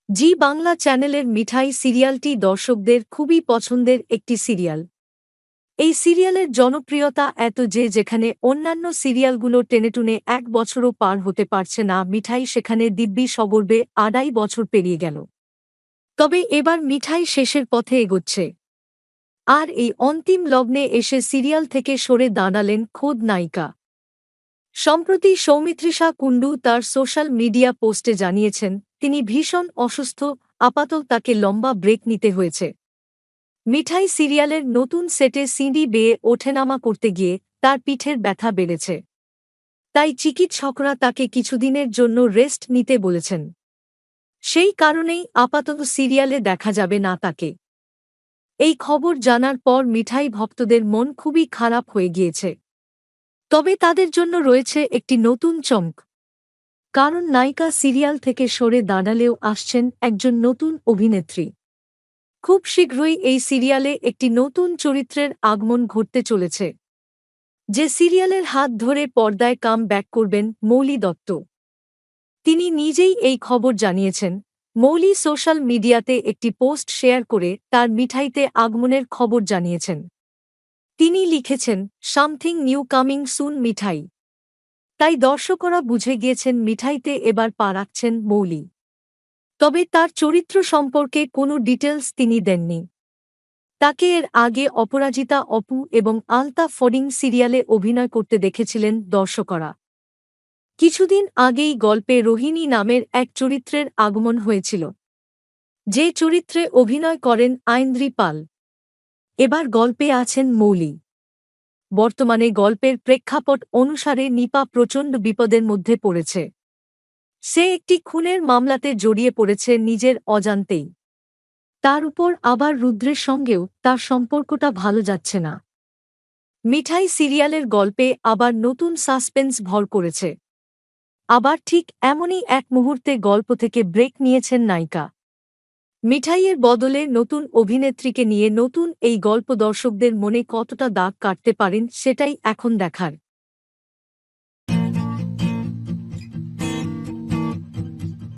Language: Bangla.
জি বাংলা চ্যানেলের মিঠাই সিরিয়ালটি দর্শকদের খুবই পছন্দের একটি সিরিয়াল। এই সিরিয়ালের জনপ্রিয়তা এত যে যেখানে অন্যান্য সিরিয়ালগুলো টেনেটুনে ১ বছরও পার হতে পারছে না, মিঠাই সেখানে দিব্যি সগর্বে ২.৫ বছর পেরিয়ে গেল। তবে এবার মিঠাই শেষের পথে এগোচ্ছে। আর এই অন্তিম লগ্নে এসে সিরিয়াল থেকে সরে দাঁড়ালেন খোদ নায়িকা। সম্প্রতি সৌমিত্রিষা কুণ্ডু তার সোশ্যাল মিডিয়া পোস্টে জানিয়েছেন তিনি ভীষণ অসুস্থ, আপাতত তাকে লম্বা ব্রেক নিতে হয়েছে। মিঠাই সিরিয়ালের নতুন সেটে সিঁড়ি বেয়ে ওঠেনামা করতে গিয়ে তার পিঠের ব্যথা বেড়েছে। তাই চিকিৎসকরা তাকে কিছুদিনের জন্য রেস্ট নিতে বলেছেন। সেই কারণেই আপাতত সিরিয়ালে দেখা যাবে না তাকে। এই খবর জানার পর মিঠাই ভক্তদের মন খুবই খারাপ হয়ে গিয়েছে। তবে তাদের জন্য রয়েছে একটি নতুন চমক। কারণ নায়িকা সিরিয়াল থেকে সরে দাঁড়ালেও আসছেন একজন নতুন অভিনেত্রী। খুব শীঘ্রই এই সিরিয়ালে একটি নতুন চরিত্রের আগমন ঘটতে চলেছে। যে সিরিয়ালের হাত ধরে পর্দায় কাম ব্যাক করবেন মৌলি দত্ত। তিনি নিজেই এই খবর জানিয়েছেন। মৌলি সোশ্যাল মিডিয়াতে একটি পোস্ট শেয়ার করে তার মিঠাইতে আগমনের খবর জানিয়েছেন। তিনি লিখেছেন, সামথিং নিউ কামিং সুন মিঠাই। তাই দর্শকরা বুঝে গিয়েছেন মিঠাইতে এবার পা রাখছেন মৌলি। তবে তার চরিত্র সম্পর্কে কোনো ডিটেলস তিনি দেননি। তাকে এর আগে অপরাজিতা অপু এবং আলতা ফডিং সিরিয়ালে অভিনয় করতে দেখেছিলেন দর্শকরা। কিছুদিন আগেই গল্পে রোহিণী নামের এক চরিত্রের আগমন হয়েছিল, যে চরিত্রে অভিনয় করেন আইন্দ্রি পাল। এবার গল্পে আছেন মৌলি। বর্তমানে গল্পের প্রেক্ষাপট অনুসারে নিপা প্রচণ্ড বিপদের মধ্যে পড়েছে। সে একটি খুনের মামলাতে জড়িয়ে পড়েছে নিজের অজান্তেই। তার উপর আবার রুদ্রের সঙ্গেও তার সম্পর্কটা ভালো যাচ্ছে না। মিঠাই সিরিয়ালের গল্পে আবার নতুন সাসপেন্স ভর করেছে। আবার ঠিক এমনই এক মুহূর্তে গল্প থেকে ব্রেক নিয়েছেন নায়িকা। মিঠাইয়ের বদলে নতুন অভিনেত্রীকে নিয়ে নতুন এই গল্প দর্শকদের মনে কতটা দাগ কাটতে পারেন সেটাই এখন দেখার।